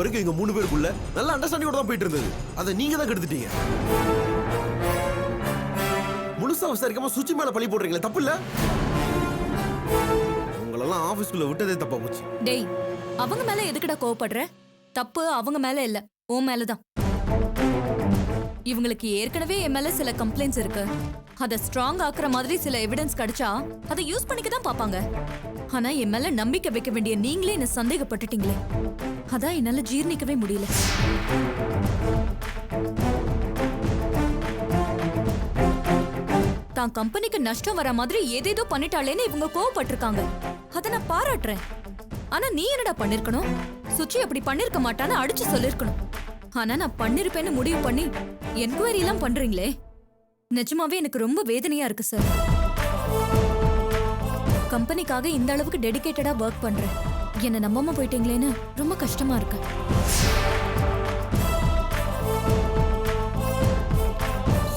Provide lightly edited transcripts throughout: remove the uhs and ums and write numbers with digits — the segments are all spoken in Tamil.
வரைக்கும் எங்க 3 பேருக்குள்ள நல்ல அண்டர்ஸ்டாண்டிங்கோட தான் போயிட்டு இருந்தது. அதை நீங்க தான் கெடுத்துட்டீங்க. முழுசா விசாரிக்காம சுச்சி மேல பழி போடுறீங்களே, தப்பு இல்ல? உங்களெல்லாம் ஆபீஸ்க்குள்ள விட்டதே தப்பா போச்சு. டேய், அவங்க மேல எதுக்குடா கோவப்படுற? தப்பு அவங்க மேல இல்ல, உன் மேலதான். இவங்களுக்கு ஏற்கனவே என் மேல சில கம்ப்ளைண்ட்ஸ் இருக்கு. அத ஸ்ட்ராங் ஆக்குற மாதிரி சில எவிடன்ஸ் கிடைச்சா அதை யூஸ் பண்ணிக்க தான் பாப்பாங்க. ஆனா என் மேல நம்பிக்கை வைக்க வேண்டிய நீங்களே என்ன சந்தேகப்பட்டுட்டீங்களே, அதான் என்னால ஜீர்ணிக்கவே முடியல. தான் கம்பெனிக்கு நஷ்டம் வர மாதிரி ஏதேதோ பண்ணிட்டாளேன்னு இவங்க கோவப்பட்டிருக்காங்க. அத நான் பாராட்டுறேன். ஆனா நீ என்னடா பண்ணிருக்கணும்? சுச்சி அப்படி பண்ணிருக்க மாட்டான்னு அடிச்சு சொல்லிருக்கணும். ஆனா நான் பண்ணிருப்பேன்னு முடிவு பண்ணி என்கொயரி எல்லாம் பண்றீங்களே, நிஜமாவே எனக்கு ரொம்ப வேதனையா இருக்கு சார். கம்பெனிக்காக இந்த அளவுக்கு டெடிகேட்டடா ஒர்க் பண்றேன். என்ன நம்பாம போயிட்டீங்களேன்னு ரொம்ப கஷ்டமா இருக்கு.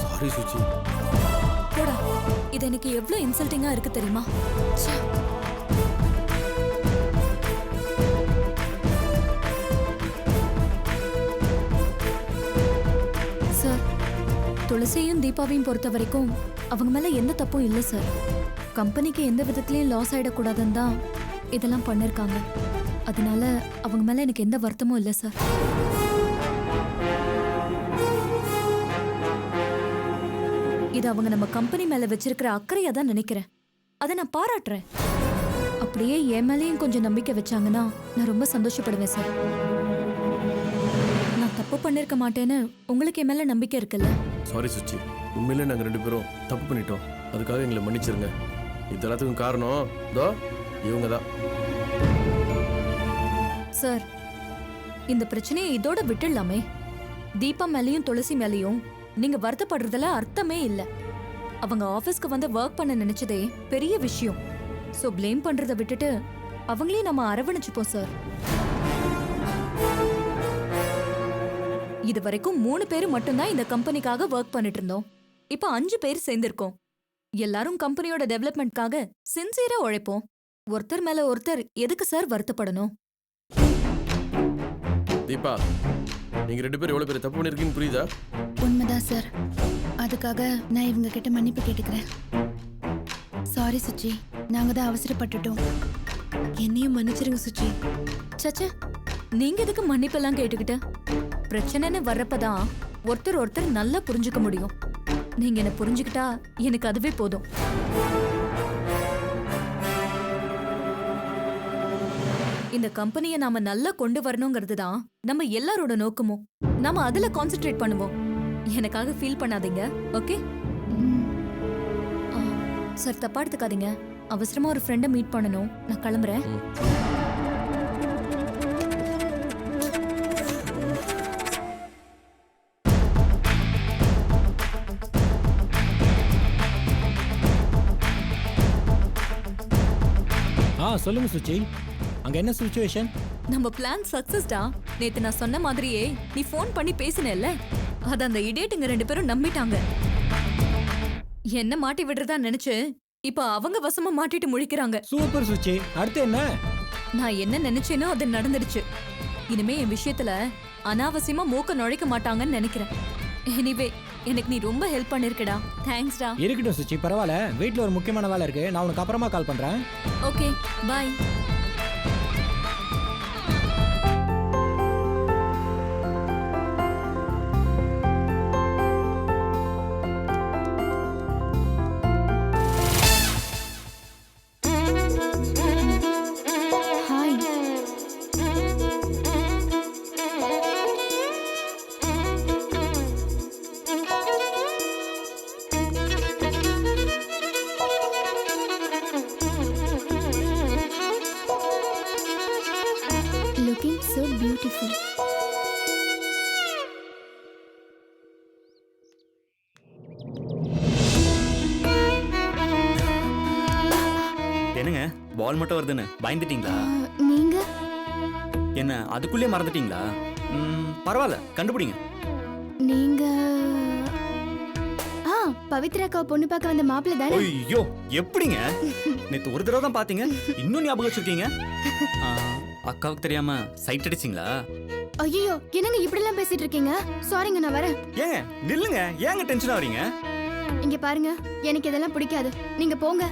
சாரி சுச்சி. போடா, இது எனக்கு எவ்வளவு இன்சல்ட்டிங்கா இருக்கு தெரியுமா? ச்சே. சார், துளசியும் தீபாவையும் பொறுத்த வரைக்கும் அவங்க மேல எந்த தப்பும் இல்லை சார். கம்பெனிக்கு எந்த விதத்திலயும் லாஸ் ஆயிடக்கூடாதுன்னு தான் இதெல்லாம் பண்ணிருக்காங்க. அதனால அவங்க மேல எனக்கு எந்த வருத்தமும் இல்லை சார். இது அவங்க நம்ம கம்பெனி மேல வச்சிருக்கிற அக்கறையா தான் நினைக்கிறேன். அதை நான் பாராட்டுறேன். அப்படியே என் மேலேயும் கொஞ்சம் நம்பிக்கை வச்சாங்கன்னா நான் ரொம்ப சந்தோஷப்படுவேன் சார். நான் தப்பு பண்ணிருக்க மாட்டேன்னு உங்களுக்கு என் மேல நம்பிக்கை இருக்குல்ல? சாரி சுச்சி, உண்மையிலே நாங்க 2 பேரும் தப்பு பண்ணிட்டோம். அதுக்காக எங்களை மன்னிச்சிருங்க. இது எல்லாத்துக்கும் காரணம் இதோ இவங்க தான். சார், இந்த பிரச்சனையை இதோட விட்டுடலாமே. தீபா மேலேயும் துளசி மேலேயும் நீங்க வருத்தப்படுறதுல அர்த்தமே இல்ல. அவங்க ஆபீஸ்க்கு வந்து ஒர்க் பண்ண நினைச்சதே பெரிய விஷயம். சோ ப்ளேம் பண்றதை விட்டுட்டு அவங்களையும் நம்ம அரவணைச்சுப்போம் சார். இது வரைக்கும் 3 பேர் மட்டும்தான் இந்த கம்பெனிக்காக ஒர்க் பண்ணிட்டு இருந்தோம். இப்ப 5 பேர் சேர்ந்திருக்கோம். எல்லாரும் கம்பெனியோட டெவலப்மெண்ட்காக சின்சியரா உழைப்போம். ஒருத்தர் மேல ஒருத்தர் எதுக்கு சார் வருத்தப்படணும்? தீபா, நீங்க 2 பேரும் எவ்வளவு பேர் தப்பு பண்ணிருக்கீங்க புரியுதா? உண்மைதான் சார். அதுக்காக நான் இவங்க கிட்ட மன்னிப்பு கேட்டுக்கிறேன். சாரி சுச்சி, நாங்க தான் அவசரப்பட்டுட்டோம். என்னையும் மன்னிச்சிருங்க சுச்சி. சச்சே, நீங்க எதுக்கு மன்னிப்பெல்லாம் கேட்டுக்கிட்ட? பிரச்சனைன்னு வர்றப்பதான் ஒருத்தர் நல்லா புரிஞ்சுக்க முடியும். நீங்க என்ன புரிஞ்சுக்கிட்டா எனக்கு அதுவே போதும். இந்த கம்பெனியை நாம நல்லா கொண்டு வரணுங்கிறது தான் நம்ம எல்லாரோட நோக்கமும். நாம அதுல கான்சென்ட்ரேட் பண்ணுவோம். எனக்காக ஃபீல் பண்ணாதீங்க, ஓகே? சார், தப்பா எடுத்துக்காதீங்க. அவசரமா ஒரு ஃப்ரெண்டை மீட் பண்ணணும். நான் கிளம்புறேன். சொல்லுங்க சுச்சி, அங்க என்ன சிச்சுவேஷன்? நம்ம பிளான் சக்சஸ்டா. நேத்து நான் சொன்ன மாதிரியே நீ ஃபோன் பண்ணி பேசினேல்ல, அத அந்த இடியேட்டுங்க 2 பேரும் நம்பிட்டாங்க. என்ன மாட்டி விடுறதா நினைச்சு இப்ப அவங்க வசமா மாட்டிட்டு முழிக்கிறாங்க. சூப்பர் சுச்சி, அடுத்து என்ன? நான் என்ன நினைச்சேனோ அது நடந்துடுச்சு. இனிமே என் விஷயத்துல அனாவசியமா மூக்க நுழைக்க மாட்டாங்கன்னு நினைக்கிறேன். எனிவே, எனக்கு நீ ரொம்ப ஹெல்ப் பண்ணிருக்கடா. தேங்க்ஸ்டா. இருக்கட்டும் சுச்சி, பரவாயில்ல. வீட்ல ஒரு முக்கியமான வேலை இருக்கு. நான் உனக்கு அப்புறமா கால் பண்றேன். Okay, bye. Hi. Looking so beautiful. என்னங்க பால் மட்டும் வருதுன்னு பயந்துட்டீங்களா? நீங்க என்ன அதுக்குள்ளே மறந்துட்டீங்களா? பரவாயில்ல, கண்டுபிடிங்க. நீங்க பவித்ராக்கா பொண்ணு பார்க்க வந்த மாப்பிள்ளை தானே? ஐயோ, எப்படிங்க? நேத்து ஒரு தடவை தான் பாத்தீங்க, இன்னும் ஞாபகம் வச்சிருக்கீங்க. அக்காவுக்கு தெரியாம சைட் அடிச்சிங்களா? ஐயோ என்னங்க இப்படி எல்லாம் பேசிட்டு இருக்கீங்க? சாரிங்க, நான் வரேன். ஏங்க நில்லுங்க, ஏங்க டென்ஷன் ஆவறீங்க? இங்க பாருங்க, எனக்கு இதெல்லாம் பிடிக்காது. நீங்க போங்க.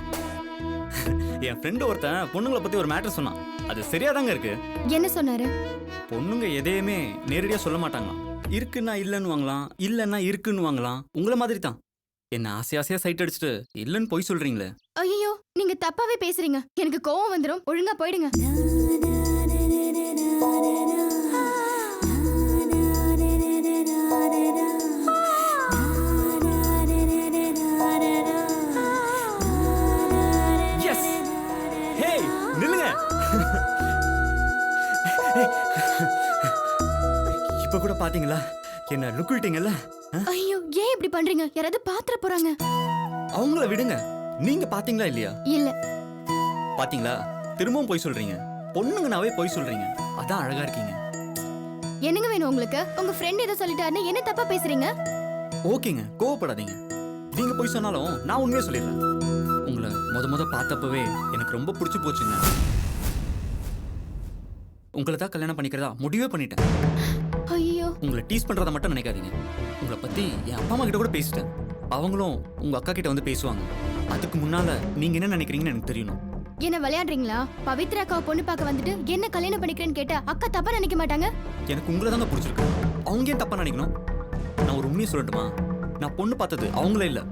என் ஃப்ரெண்ட் ஒருத்தன் பொண்ணுங்களை பத்தி ஒரு மேட்டர் சொன்னான். அது சரியாதாங்க இருக்கு. என்ன சொன்னாரு? பொண்ணுங்க எதையுமே நேரடியா சொல்ல மாட்டாங்களாம். இருக்குன்னா இல்லன்னு வாங்கலாம், இல்லன்னா இருக்குன்னு வாங்கலாம். உங்களை மாதிரி தான். என்ன ஆசையா சைட் அடிச்சுட்டு இல்லன்னு போய் சொல்றீங்களே. ஐயோ நீங்க தப்பாவே பேசுறீங்க. எனக்கு கோவம் வந்துரும். ஒழுங்கா போயிடுங்க. எஸ். ஹேய் நில்லுங்க. இப்ப கூட பாத்தீங்களா என்ன லுக் விட்டீங்கல்ல? ஐயோ ஏன் இப்படி பண்றீங்க? யாராவது பாத்திர போறாங்க. அவங்கள விடுங்க. நீங்க பாத்தீங்களா இல்லையா? இல்ல. பாத்தீங்களா, திரும்பவும் போய் சொல்றீங்க. பொண்ணுங்கனாவே போய் சொல்றீங்க. அதான் அழகா இருக்கீங்க. என்னங்க வேணும் உங்களுக்கு? உங்க ஃப்ரெண்ட் ஏதோ சொல்லிட்டாருன்னு என்ன தப்பா பேசுறீங்க? ஓகேங்க, கோவப்படாதீங்க. நீங்க போய் சொன்னாலும் நான் உண்மையே சொல்லிடுறேன். உங்களை முத பார்த்தப்பவே எனக்கு ரொம்ப பிடிச்சு போச்சுங்க. உங்களை தான் கல்யாணம் பண்ணிக்கிறதா முடிவே பண்ணிட்டேன். ஐயோ உங்களை டீஸ் பண்றத மட்டும் நினைக்காதீங்க. உங்களை பத்தி என் அப்பா அம்மா கிட்ட கூட பேசிட்டேன். அவங்களும் உங்க அக்கா கிட்ட வந்து பேசுவாங்க. அதுக்கு முன்னால நீங்க என்ன நினைக்கிறீங்கன்னு எனக்கு தெரியணும். என்ன விளையாடுறீங்களா? பவித்ரா அக்கா பொண்ணு பார்க்க வந்துட்டு என்ன கல்யாணம் பண்ணிக்கிறேன்னு கேட்டா அக்கா தப்பா நினைக்க மாட்டாங்க? எனக்கு உங்களை தாங்க பிடிச்சிருக்கு. அவங்க ஏன் தப்பா நினைக்கணும்? நான் ஒரு உண்மையை சொல்லட்டுமா? நான் பொண்ணு பார்த்தது அவங்கள இல்ல,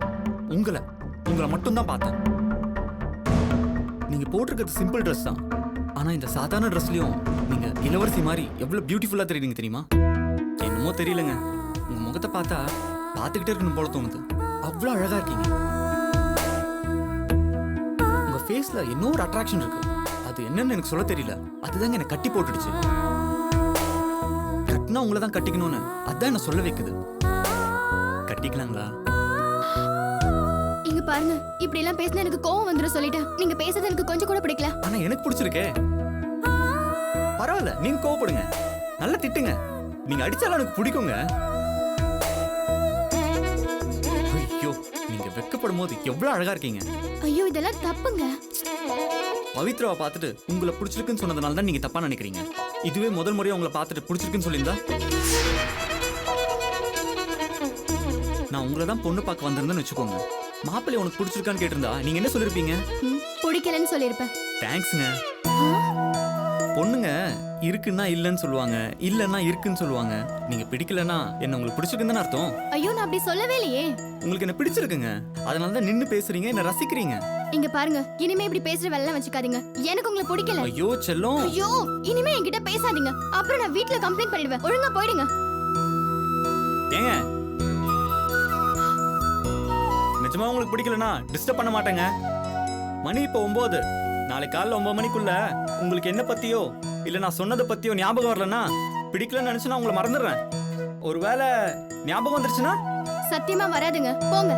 உங்களை மட்டும் தான் பார்த்தேன். நீங்க போட்டிருக்கிறது சிம்பிள் ட்ரெஸ் தான். ஆனா இந்த சாதாரண ட்ரெஸ்லயும் நீங்க இளவரசி மாதிரி எவ்வளவு பியூட்டிஃபுல்லா தெரியுங்க தெரியுமா? என்னமோ தெரியலங்க, உங்க முகத்தை பார்த்தா பார்த்துக்கிட்டே இருக்கணும் போல தோணுது. அவ்வளவு அழகா இருக்கீங்க. உங்க ஃபேஸ்ல என்ன ஒரு அட்ராக்ஷன் இருக்கு. அது என்னன்னு எனக்கு சொல்ல தெரியல. அதுதாங்க எனக்கு கட்டி போட்டுடுச்சு. கட்டினா உங்களை தான் கட்டிக்கணும்னு அதான் என்ன சொல்ல வைக்குது. கட்டிக்கலாங்களா? இங்க பாருங்க, இப்படி எல்லாம் பேசினா எனக்கு கோவம் வந்துரும் சொல்லிட்டேன். நீங்க பேசுறது எனக்கு கொஞ்சம் கூட பிடிக்கல. ஆனா எனக்கு பிடிச்சிருக்கே. பரவாயில்ல, நீங்க கோவப்படுங்க, நல்லா திட்டுங்க. நீங்க அடிச்சாலும் எனக்கு பிடிக்குங்க. ஐயோ, நீங்க வெட்கப்படும் போது எவ்வளவு அழகா இருக்கீங்க. ஐயோ இதெல்லாம் தப்புங்க. பவித்ராவை பார்த்துட்டு உங்களை பிடிச்சிருக்குன்னு சொன்னதுனால தான் நீங்க தப்பா நினைக்கிறீங்க. இதுவே முதல் முறையா உங்களை பார்த்துட்டு பிடிச்சிருக்குன்னு சொல்லியிருந்தா, நான் உங்களை தான் பொண்ணு பார்க்க வந்திருந்தேன்னு வச்சுக்கோங்க. மாப்பிள்ளை உனக்கு பிடிச்சிருக்கான்னு கேட்டிருந்தா நீங்க என்ன சொல்லிருப்பீங்க? பிடிக்கலன்னு சொல்லிருப்பேன். தேங்க்ஸ்ங்க. பொண்ணுங்க இருக்குன்னா இல்லன்னு சொல்லுவாங்க, இல்லன்னா இருக்குன்னு சொல்லுவாங்க. நீங்க பிடிக்கலன்னா என்ன உங்களுக்கு பிடிச்சிருக்குன்னு அர்த்தம். ஐயோ நான் அப்படி சொல்லவே இல்லையே. உங்களுக்கு என்ன பிடிச்சிருக்குங்க, அதனால தான் நின்னு பேசுறீங்க, என்ன ரசிக்கிறீங்க. இங்க பாருங்க, இனிமே இப்படி பேசுற வேலை எல்லாம் வச்சுக்காதீங்க. எனக்கு உங்களை பிடிக்கல. ஐயோ செல்லம். ஐயோ இனிமே என்கிட்ட பேசாதீங்க. அப்புறம் நான் வீட்ல கம்ப்ளைண்ட் பண்ணிடுவேன். ஒழுங்கா போயிடுங்க. ஏங்க, நிஜமா உங்களுக்கு பிடிக்கலனா டிஸ்டர்ப் பண்ண மாட்டேங்க. மணி இப்போ 9. நாளை காலைல 9 மணிக்குள்ள உங்களுக்கு என்ன பத்தியோ இல்ல நான் சொன்னதை பத்தியோ ஞாபகம் வரலன்னா, பிடிக்கலன்னு நினைச்சுனா உங்களை மறந்துடுறேன். ஒருவேளை ஞாபகம் வந்துருச்சுன்னா சத்தியமா வராதுங்க. போங்க.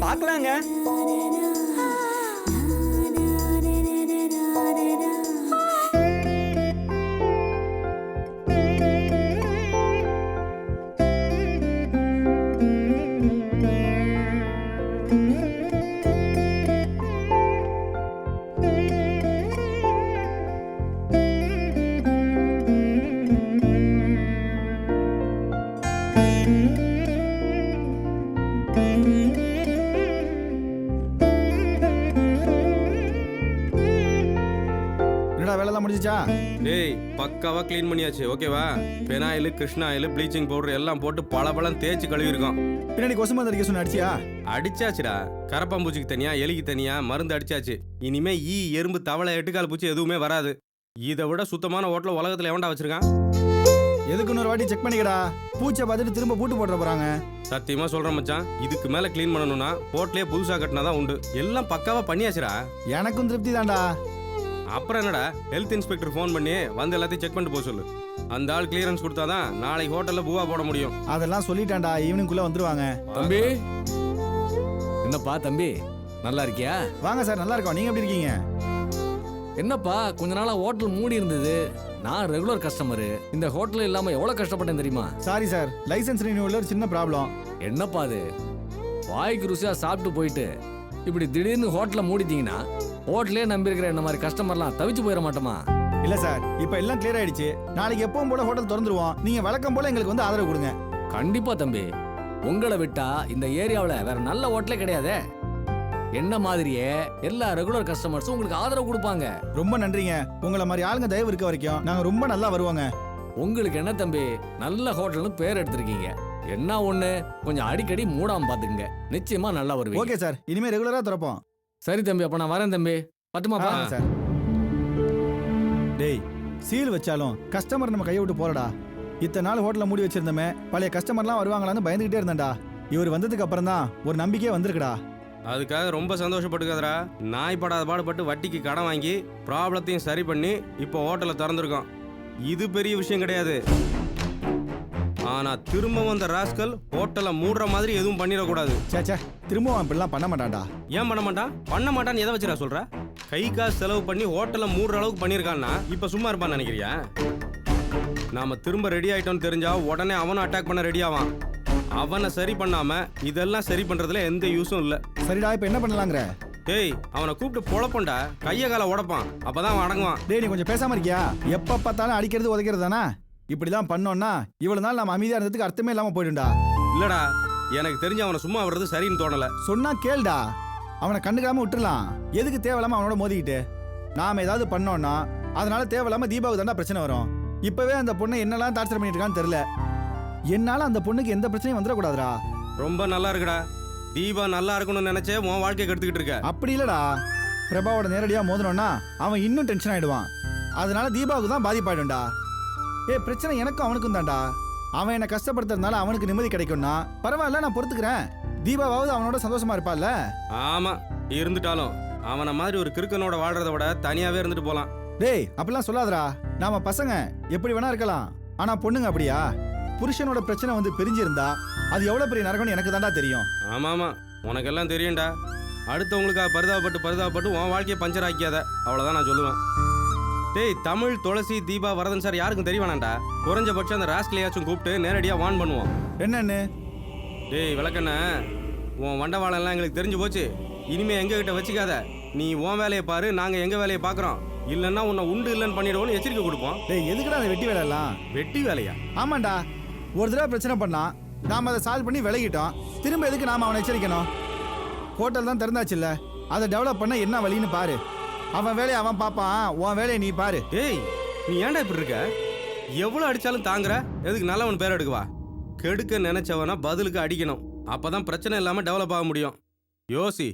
பார்க்கலாங்க. என்னடா வேலைலாம் முடிஞ்சிச்சா? டேய் பக்காவா க்ளீன் பண்ணியாச்சு, ஓகேவா? Phenyl, Krishna oil, bleaching powder எல்லாம் போட்டு பளபளன்னு தேய்ச்சி கழுவிருக்கோம். பின்னாடி கொசுமருந்து அடிக்க சொன்ன அடிச்சியா? அடிச்சாச்சுடா. கரப்பாம்பூச்சிக்கு தனியா, எலிக்கு தனியா மருந்து அடிச்சாச்சு. இனிமே ஈ, எறும்பு, தவளை, எட்டுக்கால் பூச்சி எதுவுமே வராது. இதை விட சுத்தமான ஹோட்டல் உலகத்துல எவன்டா வச்சிருக்கான்? எதுக்கு இன்னொரு வாட்டி செக் பண்ணிக்கடா. பூச்சை பார்த்துட்டு திரும்ப பூட்டு போட்டுற போறாங்க. சத்தியமா சொல்றேன் மச்சான், இதுக்கு மேல க்ளீன் பண்ணணும்னா ஹோட்டலே புதுசா கட்டினாதான் உண்டு. எல்லாம் பக்காவா பண்ணியாச்சுடா. எனக்கும் திருப்தி தான்டா. அப்புறம் என்னடா, ஹெல்த் இன்ஸ்பெக்டர் ஃபோன் பண்ணி வந்து எல்லாத்தையும் செக் பண்ணிட்டு போக சொல்லு. அந்த ஆள் கிளியரன்ஸ் கொடுத்தாதான் நாளைக்கு ஹோட்டல்ல பூவா போட முடியும். அதெல்லாம் சொல்லிட்டான்டா, ஈவினிங்குள்ள வந்துருவாங்க. தம்பி, என்னப்பா தம்பி, நல்லா இருக்கியா? வாங்க சார், நல்லா இருக்கோம். நீங்க எப்படி இருக்கீங்க? என்னப்பா கொஞ்ச நாளா ஹோட்டல் மூடி இருந்தது. நான் ரெகுலர் கஸ்டமரு. இந்த ஹோட்டல் இல்லாம எவ்வளவு கஷ்டப்பட்டேன் தெரியுமா? சாரி சார், லைசன்ஸ் ரினியூவல்ல ஒரு சின்ன ப்ராப்ளம். என்னப்பா அது, வாய்க்கு ருசியா சாப்பிட்டு போயிட்டு இப்படி திடீர்னு ஹோட்டலை மூடிட்டீங்கன்னா ஹோட்டலே நம்பியிருக்கிற என்ன மாதிரி கஸ்டமர்லாம் தவிச்சு போயிட மாட்டோமா? இல்ல சார், இப்ப எல்லாம் கிளியர் ஆயிடுச்சு. நாளைக்கு எப்பவும் போல ஹோட்டல் திறந்துருவோம். நீங்க வழக்கம் போல எங்களுக்கு வந்து ஆதரவு கொடுங்க. கண்டிப்பா தம்பி, உங்களை விட்டா இந்த ஏரியாவுல வேற நல்ல ஹோட்டலே கிடையாதே. என்ன மாதிரியே எல்லா ரெகுலர் கஸ்டமர்ஸும் உங்களுக்கு ஆதரவு கொடுப்பாங்க. ரொம்ப நன்றிங்க. உங்களை மாதிரி ஆளுங்க தயவு இருக்க வரைக்கும் நாங்க ரொம்ப நல்லா வருவாங்க. உங்களுக்கு என்ன தம்பி, நல்ல ஹோட்டல்னு பேர் எடுத்திருக்கீங்க. என்ன ஒண்ணு, கொஞ்சம் அடிக்கடி மூடாம பாத்துக்குங்க, நிச்சயமா நல்லா வருவீங்க. ஓகே சார், இனிமே ரெகுலரா திறப்போம். சரி தம்பி, அப்ப நான் வரேன் தம்பி. பட்டுமாப்பா. சார், டேய், சீல் வச்சாலும் கஸ்டமர் நம்ம கையை விட்டு போறடா. இத்தனை நாள் ஹோட்டலை மூடி வச்சிருந்தோமே, பழைய கஸ்டமர்லாம் வருவாங்களான்னு பயந்துகிட்டே இருந்தேன்டா. இவர் வந்ததுக்கு அப்புறம் தான் ஒரு நம்பிக்கையே வந்திருக்குடா. அதுக்காக ரொம்ப சந்தோஷப்பட்டுக்காதரா. நாய் படாத பாடுபட்டு வட்டிக்கு கடன் வாங்கி ப்ராப்ளத்தையும் சரி பண்ணி இப்போ ஹோட்டலை திறந்துருக்கோம். இது பெரிய விஷயம் கிடையாது. ஆனா திரும்ப வந்த ராஸ்கல் ஹோட்டலை மூடுற மாதிரி எதுவும் பண்ணிடக்கூடாது. சேச்சே, திரும்பவும் அப்படிலாம் பண்ண மாட்டான்டா. ஏன் பண்ண மாட்டான்? பண்ண மாட்டான்னு எதை வச்சுடா சொல்ற? கை காசு செலவு பண்ணி ஹோட்டலை மூடுற அளவுக்கு பண்ணியிருக்கான்னா இப்ப சும்மா இருப்பான்னு நினைக்கிறியா? நாம திரும்ப ரெடி ஆயிட்டோம்னு தெரிஞ்சா உடனே அவனும் அட்டாக் பண்ண ரெடி ஆவான். அவனை சரி பண்ணாம இதெல்லாம் சரி பண்றதுல எந்த யூஸும் இல்ல. சரிடா, இப்ப என்ன பண்ணலாங்கிற? டேய், அவனை கூப்பிட்டு பொழப்பண்டா, கைய கால உடைப்பான், அப்பதான் அவன் அடங்குவான். டேய், நீ கொஞ்சம் பேசாம இருக்கியா? எப்ப பார்த்தாலும் அடிக்கிறது உதைக்கிறது தானே. இப்படிலாம் பண்ணோம்னா இவ்வளவு நாள் நம்ம அமைதியா இருந்ததுக்கு அர்த்தமே இல்லாம போயிடும்டா. இல்லடா, எனக்கு தெரிஞ்சு அவனை சும்மா வர்றது சரின்னு தோணல. சொன்னா கேளுடா, அவனை கண்டுக்காம விட்டுறலாம். எதுக்கு தேவையில்லாம அவனோட மோதிக்கிட்டு? நாம ஏதாவது பண்ணோம்னா அதனால தேவையில்லாம தீபாவுக்கு தாண்டா பிரச்சனை வரும். இப்பவே அந்த பொண்ணை என்னெல்லாம் டார்ச்சர் பண்ணிட்டு இருக்கான்னு தெரியல. என்னால அந்த பொண்ணுக்கு எந்த பிரச்சனையும் வந்துடக்கூடாதுடா. ரொம்ப நல்லா இருக்குடா. தீபா நல்லா இருக்கணும்னு நினைச்சே உன் வாழ்க்கையை கெடுத்துக்கிட்டு இருக்க. அப்படி இல்லடா, பிரபாவோட நேரடியா மோதணும்னா அவன் இன்னும் டென்ஷன் ஆயிடுவான். அதனால தீபாவுக்கு தான் பாதிப்பாயிடும்டா. பிரச்சனை எனக்கும் அவனுக்கும் தான்டா. அவன் என்ன கஷ்டப்படுத்துறதுனால அவனுக்கு நிம்மதி கிடைக்கும்னா பரவாயில்ல, நான் பொறுத்துக்கிறேன். தீபாவாவது அவனோட சந்தோஷமா இருப்பாள்ல. ஆமா, இருந்துட்டாலும் அவனை மாதிரி ஒரு கிறுக்கனோட வாழ்றத விட தனியாவே இருந்துட்டு போலாம். டேய், அப்படிலாம் சொல்லாதடா. நாம பசங்க எப்படி வேணா இருக்கலாம், ஆனா பொண்ணுங்க அப்படியா? புருஷனோட பிரச்சனை வந்து பிரிஞ்சிருந்தா அது எவ்வளவு பெரிய நரகம்னு எனக்கு தான்டா தெரியும். ஆமா ஆமா, உனக்கெல்லாம் தெரியும்டா. அடுத்தவங்களுக்காக பரிதாபப்பட்டு உன் வாழ்க்கையை பஞ்சர் ஆக்கியாத, அவ்வளவுதான் நான் சொல்லுவேன். டேய், தமிழ், துளசி, தீபா, வரதன் சார் யாருக்கும் தெரிய வேணாண்டா. குறைஞ்சபட்சம் அந்த ராஸ்கலையாச்சும் கூப்பிட்டு நேரடியா வான் பண்ணுவோம். என்னன்னு? டேய் விளக்கண்ண, உன் வண்டவாளம்லாம் எங்களுக்கு தெரிஞ்சு போச்சு. இனிமே எங்க கிட்ட வச்சுக்காத. நீ உன் வேலையை பாரு, நாங்க எங்க வேலையை பாக்குறோம். இல்லன்னா உன்னை உண்டு இல்லைன்னு பண்ணிடுவோம்னு எச்சரிக்கை கொடுப்போம். டேய், எதுக்குடா அந்த வெட்டி வேலை எல்லாம்? வெட்டி வேலையா? ஆமாண்டா, ஒரு தடவை பிரச்சனை பண்ணா நாம அதை சால்வ் பண்ணி விலகிட்டோம். திரும்ப எதுக்கு நாம அவனை எச்சரிக்கணும்? ஹோட்டல் தான் திறந்தாச்சு இல்ல, அதை டெவலப் பண்ண என்ன வழின்னு பாரு. அவன் வேலையை அவன் பாப்பான், உன் வேலையை நீ பாரு. டேய், நீ ஏன்டா இப்படி இருக்க? எவ்வளவு அடிச்சாலும் தாங்குற, எதுக்கு நல்லவன் பேர் எடுக்குவா? கெடுக்க நினைச்சவனா பதிலுக்கு அடிக்கணும். அப்பதான் பிரச்சனை இல்லாம டெவலப் ஆக முடியும். யோசி.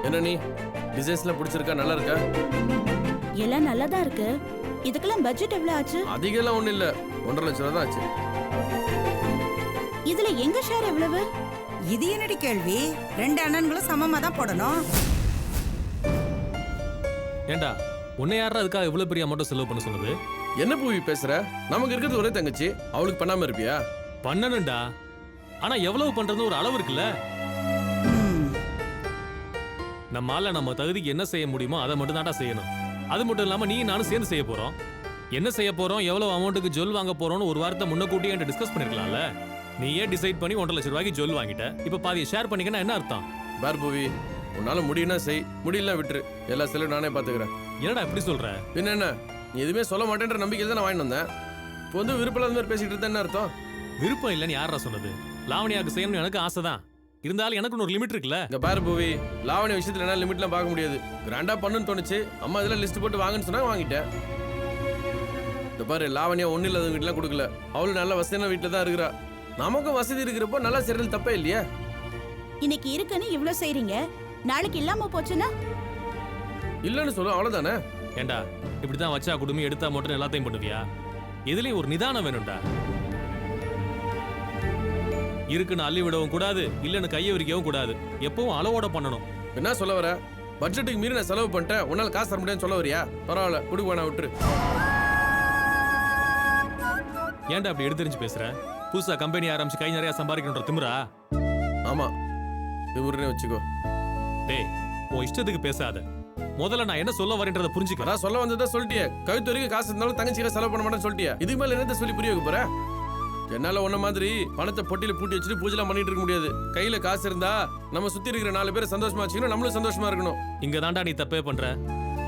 என்ன நீ டிசைன்ஸ்லாம் பிடிச்சிருக்கா? நல்லா இருக்கா? எல்லாம் நல்லா தான் இருக்கு. இதுக்கெல்லாம் பட்ஜெட் எவ்வளவு ஆச்சு? அதிகம்லாம் ஒன்றும் இல்லை, 1.5 லட்சம் ரூபா தான் ஆச்சு. இதுல எங்க ஷேர் எவ்வளவு? இது என்னடி கேள்வி? 2 அண்ணன்களும் சமமா தான் போடணும். ஏண்டா, உன்னை யாரா அதுக்காக இவ்வளவு பெரிய அமௌண்ட் செலவு பண்ண சொன்னது? என்ன பூவி பேசுற? நமக்கு இருக்கிறது ஒரே தங்கச்சி, அவளுக்கு பண்ணாம இருப்பியா? பண்ணணும்டா, ஆனா எவ்வளவு பண்றது ஒரு அளவு இருக்குல்ல. நம்மால நம்ம தகுதிக்கு என்ன செய்ய முடியுமோ அதை மட்டும் தான்டா செய்யணும். அது மட்டும் இல்லாம நீ நானும் சேர்ந்து செய்ய போறோம். என்ன செய்ய போறோம், எவ்வளவு அமௌண்ட்டுக்கு ஜுவல் வாங்க போறோம்னு ஒரு வாரத்தை முன்னக்கூட்டி என்கிட்ட டிஸ்கஸ் பண்ணிருக்கலாம்ல. நீயே டிசைட் பண்ணி 1.5 லட்சம் ரூபாய்க்கு ஜுவல் வாங்கிட்ட. இப்ப பாதியை ஷேர் பண்ணிக்கன்னா என்ன அர்த்தம்? பார் பூவி, உன்னால முடியும்னா செய், முடியல விட்டுரு. எல்லா செலவும் நானே பாத்துக்கிறேன். என்னடா இப்படி சொல்ற? பின்ன என்ன, நீ எதுவுமே சொல்ல மாட்டேன்ற நம்பிக்கையில் தான் நான் வாங்கிட்டு வந்தேன். இப்போ வந்து விருப்பம் இல்லாத மாதிரி பேசிட்டு இருந்தா என்ன அர்த்தம்? விருப்பம் இல்லைன்னு யாரா சொன்னது? லாவணியாவுக்கு செய்யணும்னு எனக்கு ஆசைதான். இருந்தாலும் எனக்கு ஒரு லிமிட் இருக்குல்ல. இங்க பாரு பூவி, லாவணி விஷயத்துல என்ன லிமிட்லாம் பார்க்க முடியாது. கிராண்டா பண்ணுன்னு தோணுச்சு, அம்மா இதெல்லாம் லிஸ்ட் போட்டு வாங்கன்னு சொன்னா வாங்கிட்டேன். இந்த பாரு, லாவணியா ஒன்னும் இல்லாத வீட்டுலாம் கொடுக்கல. அவளும் நல்ல வசதியான வீட்டுல தான் இருக்கிறா. நமக்கும் வசதி இருக்கிறப்போ நல்லா செய்யறது தப்பே இல்லையா? இன்னைக்கு இருக்குன்னு இவ்ளோ செய்றீங்க, நாளைக்கு இல்லாம போச்சுன்னா? இல்லன்னு சொல்ல, அவ்வளவுதானே. ஏண்டா, இப்படிதான் வச்சா குடுமி எடுத்தா மட்டும் எல்லாத்தையும் பண்ணுவியா? எதுலயும் ஒரு நிதானம் வேணும்டா. இருக்குன்னு அள்ளி விடவும் கூடாது, இல்லன்னு கையை விரிக்கவும் கூடாது. எப்பவும் அளவோட பண்ணணும். என்ன சொல்ல வர? பட்ஜெட்டுக்கு மீறி நான் செலவு பண்ணிட்டேன், உன்னால காசு தர முடியாதுன்னு சொல்ல வரியா? பரவாயில்ல, கொடுக்க வேணா, விட்டுரு. ஏன்டா அப்படி எடுத்துரிஞ்சு பேசுற? புதுசா கம்பெனி ஆரம்பிச்சு கை நிறைய சம்பாதிக்கணுன்ற திமிரா? ஆமா, திமிருன்னு வச்சுக்கோ. டேய், உன் இஷ்டத்துக்கு பேசாத. முதல்ல நான் என்ன சொல்ல வரேன்றதை புரிஞ்சுக்க. அதான் சொல்ல வந்ததா சொல்லிட்டியே. கழுத்து வரைக்கும் காசு இருந்தாலும் தங்கச்சிக்காக செலவு பண்ண மாட்டேன்னு சொல்லிட்டியே. இதுக்கு மேல என்னத்த சொல்லி புரிய வைக்க போற? என்னால ஒன்ன மாதிரி பணத்தை பொட்டியில பூட்டி வச்சுட்டு பூஜைலாம் பண்ணிட்டு இருக்க முடியாது. கையில காசு இருந்தா நம்ம சுத்தி இருக்கிற 4 பேரை சந்தோஷமா வச்சுக்கணும், நம்மளும் சந்தோஷமா இருக்கணும். இங்க தாண்டா நீ தப்பே பண்ற.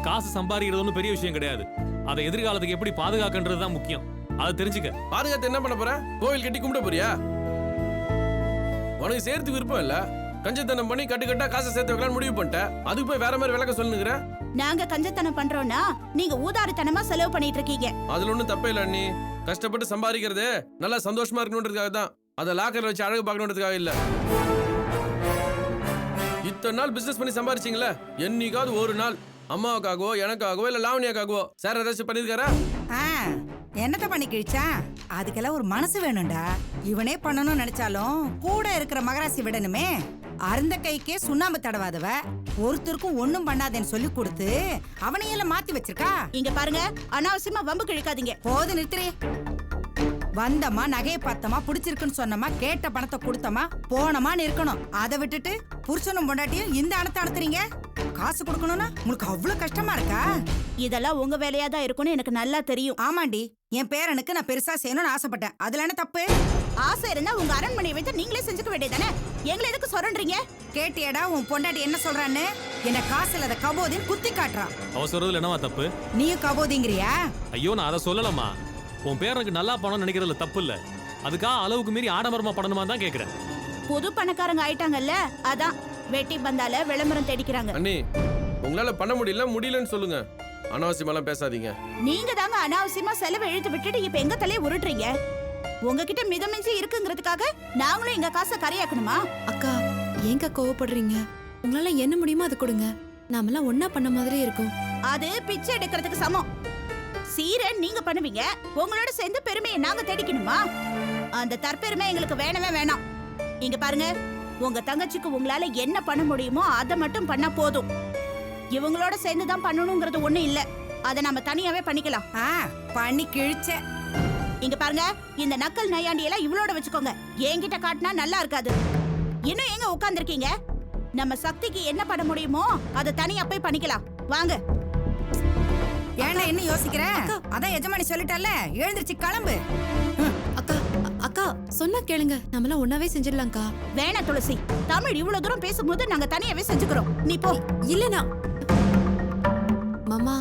காசு சம்பாதிக்கிறது ஒன்றும் பெரிய விஷயம் கிடையாது. அதை எதிர்காலத்துக்கு எப்படி பாதுகாக்கன்றது தான் முக்கியம். அதை தெரிஞ்சுக்க. பாதுகாத்து என்ன பண்ண போற? கோவில் கட்டி கும்பிட போறியா? உனக்கு சேர்த்து விருப்பம் இல்ல, கஞ்சத்தனம் பண்ணி கட்டுக்கட்டா காசை சேர்த்து வைக்கலாம்னு முடிவு பண்ணிட்டேன். அதுக்கு போய் வேற மாதிரி விளக்க சொல்லுங்கிற. நாங்க கஞ்சத்தனம் பண்றோம்னா நீங்க ஊதாரித்தனமா செலவு பண்ணிட்டு இருக்கீங்க. அதுல ஒண்ணும் தப்பே இல்ல. நீ கஷ்டப்பட்டு சம்பாதிக்கிறது நல்லா சந்தோஷமா இருக்கணுன்றதுக்காக தான். அதை லாக்கர்ல வச்சு அழகு பார்க்கணுன்றதுக்காக இல்ல. இத்தனை நாள் பிசினஸ் பண்ணி சம்பாதிச்சீங்களா? என்னைக்காவது ஒரு நாள் அம்மாவுக்காகவோ எனக்காகவோ இல்ல லாவணியாக்காகவோ சார் ஏதாச்சும் பண்ணிருக்காரா? என்னத்த பண்ணி கிழிச்சா? அதுக்கெல்லாம் ஒரு மனசு வேணும்டா. இவனே பண்ணணும்னு நினைச்சாலும் கூட இருக்கிற மகராசி விடணுமே. அருந்த கைக்கே சுண்ணாம்பு தடவாதவ ஒருத்தருக்கும் ஒண்ணும் பண்ணாதேன்னு சொல்லி கொடுத்து அவனையெல்லாம் மாத்தி வச்சிருக்கா. இங்க பாருங்க, அனாவசியமா வம்பு கிழிக்காதீங்க. போது நிறுத்துறே. வந்தமா நகையை பார்த்தமா பிடிச்சிருக்குன்னு சொன்னமா கேட்ட பணத்தை கொடுத்தமா போனமான்னு இருக்கணும். அதை விட்டுட்டு புருஷனும் பொண்டாட்டியும் இந்த அணத்தை அனுத்துறீங்க. காசு கொடுக்கணும்னா உங்களுக்கு அவ்வளவு கஷ்டமா இருக்கா? இதெல்லாம் உங்க வேலையா தான் இருக்கும்னு எனக்கு நல்லா தெரியும். ஆமாண்டி, என் பேரனுக்கு நான் பெருசா செய்யணும்னு ஆசைப்பட்டேன். அதுல என்ன தப்பு? ஆசை இருந்தா உங்க அரண்மனையை வைத்து நீங்களே செஞ்சுக்க வேண்டியதானே. எங்களை எதுக்கு சொல்றீங்க? கேட்டியடா உன் பொண்டாட்டி என்ன சொல்றான்னு? என்ன காசு இல்லாத கபோதின்னு குத்தி காட்டுறான். அவ சொல்றதுல என்னவா தப்பு? நீயும் கபோதிங்கிறியா? ஐயோ, நான் அதை சொல்லலம்மா. உன் பேரனுக்கு நல்லா பணம் நினைக்கிறதுல தப்பு இல்ல. அதுக்காக அளவுக்கு மீறி ஆடம்பரமா பண்ணணுமா தான் கேக்குறேன். புது பணக்காரங்க ஆயிட்டாங்கல்ல, அதான் வெட்டி பந்தால விளம்பரம் தேடிக்கிறாங்க. அண்ணி, உங்களால பண்ண முடியலன்னு சொல்லுங்க. அனாவசியமாலாம் பேசாதீங்க. நீங்க தாங்க அனாவசியமா செலவு இழுத்து விட்டுட்டு இப்ப எங்க தலையை உருட்டுறீங்க. உங்ககிட்ட மிதமிஞ்சி இருக்குங்கிறதுக்காக நாங்களும் எங்க காசை கரையாக்கணுமா? அக்கா, ஏங்க கோவப்படுறீங்க? உங்களால என்ன முடியுமோ அதை கொடுங்க. நாமெல்லாம் ஒன்னா பண்ண மாதிரி இருக்கும். அது பிச்சை எடுக்கிறதுக்கு சமம். சீரை நீங்க பண்ணுவீங்க, உங்களோட சேர்ந்து பெருமையை நாங்க தேடிக்கணுமா? அந்த தற்பெருமை எங்களுக்கு வேணவே வேணாம். இங்க பாருங்க, உங்க தங்கச்சிக்கு உங்களால என்ன பண்ண முடியுமோ அதை மட்டும் பண்ணா போதும். இவங்களோட சேர்ந்து தான் பண்ணணுங்கிறது ஒண்ணு இல்ல. அதை நம்ம தனியாவே பண்ணிக்கலாம். பண்ணி கிழிச்ச. இங்க பாருங்க, இந்த நக்கல் நையாண்டி எல்லாம் இவளோட வச்சுக்கோங்க. என்கிட்ட காட்டினா நல்லா இருக்காது. இன்னும் எங்க உட்கார்ந்துருக்கீங்க? நம்ம சக்திக்கு என்ன பண்ண முடியுமோ அதை தனியா போய் பண்ணிக்கலாம். வாங்க. ஏன்னா என்ன யோசிக்கிற? அதான் எஜமானி சொல்லிட்டால, எழுந்திருச்சு கிளம்பு. அக்கா அக்கா சொன்னா கேளுங்க, நம்மளாம் ஒன்னாவே செஞ்சிடலாம்க்கா. வேணா துளசி, தமிழ் இவ்வளவு தூரம் பேசும்போது நாங்க தனியாவே செஞ்சுக்கிறோம். நீ போ. இல்லனா மாமா,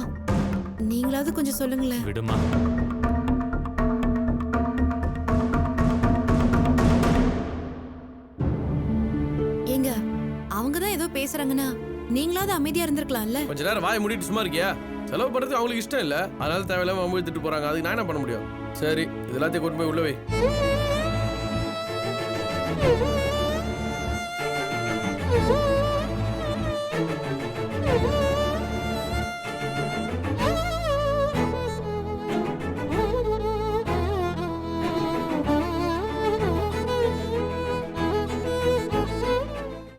நீங்களாவது கொஞ்சம் சொல்லுங்களேன். விடுமா. ஏங்க, அவங்கதான் ஏதோ பேசுறாங்கன்னா நீங்களாவது அமைதியா இருந்திருக்கலாம்ல. கொஞ்ச நேரம் வாய் மூடிட்டு சும்மா இருக்கியா? செலவு பண்றதுக்கு அவங்களுக்கு இஷ்டம் இல்ல, அதனால தேவையில்லாம அவங்க எடுத்துட்டு போறாங்க. அதுக்கு நான் என்ன பண்ண முடியும்? சரி, இது எல்லாத்தையும் கொண்டு போய் உள்ள வை.